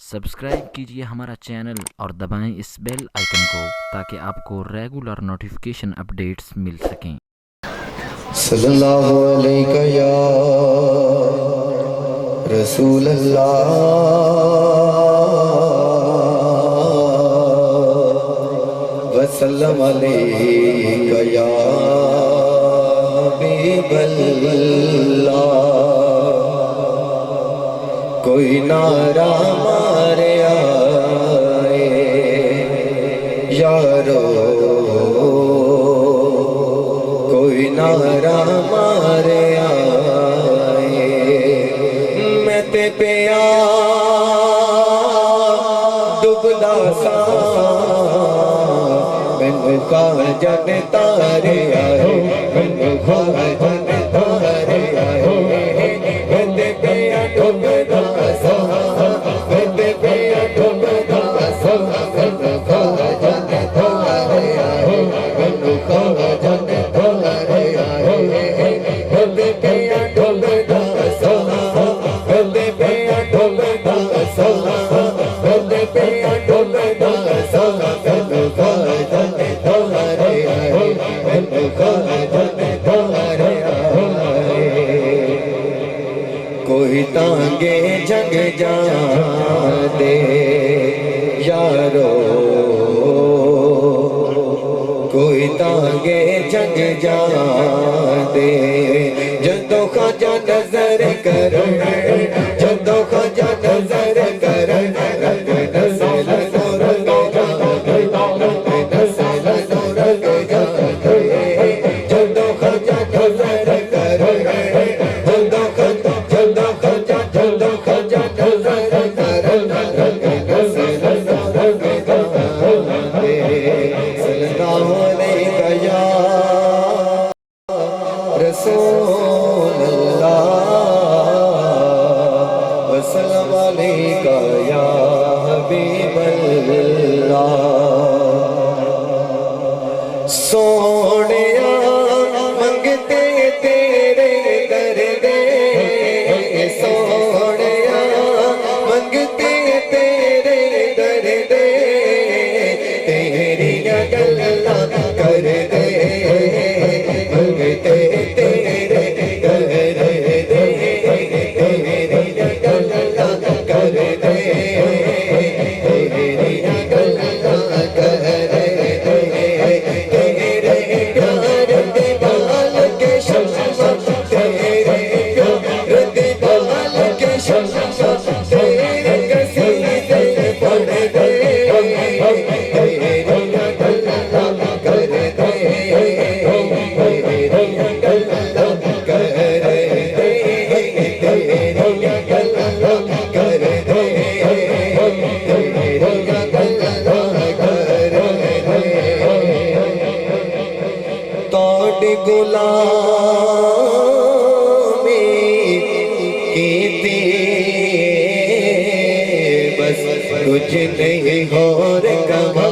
Subscribe कीजिए हमारा channel और दबाएं इस बेल आइकन को ताकि आपको रेगुलर नोटिफिकेशन अपडेट्स मिल सकें। सल्लल्लाहु अलैका या रसूल अल्लाह वसल्लम अलैका या हबीबल्लाह। कोई नारा मारे आए यारो, कोई नारा मारे आए। मैं ते पिया डुबदा सा, मैनू कहा जन तारे आए, मैनू कहा जन तारे आए। मैं ते पिया डुबदा सा, मैं ते पिया डुबदा सा, मैनू कहा जन तारे आए, मैनू कहा जन तारे आए। मैं ते पिया डुबदा सा, मैं ते पिया डुबदा सा, मैं ते पिया डुबदा सा, मैनू कहा जन तारे आए, मैनू कहा जन तारे आए। कोई तांगे जग जा दे यारो, कोई तांगे जग जा दे। जदों खाजा नजर कर, जदों खाजा नजर कर, नस्ल नूर जा गई, नस्ल नूर जा गई। जदों खाजा नजर कर, जदों खाजा नजर कर, नस्ल नूर जा गई। सल्लल्लाहु अलैका या रसूल अल्लाह वसल्लम अलैका या हबीबल्लाह। सोनिया मंगते तेरे दर दे, सोनिया मंगते तेरे दर दे, तेरी गल्लां कर दे, मंगते तेरे दर दे, तेरी गल्लां कर दे, तेरी गल्लां कर दे। तेरे प्यार दे बाल के शम्मा, तेरे प्यार दे बाल के शम्मा, तेरे कसीदे पढ़ दे, तेरी गल्लां कर दे, तेरी गल्लां कर दे, तेरी गल्लां कर दे, तेरी गल्लां कर दे। तोड़ी गुलामी कीती, बस कुछ नहीं और कमा।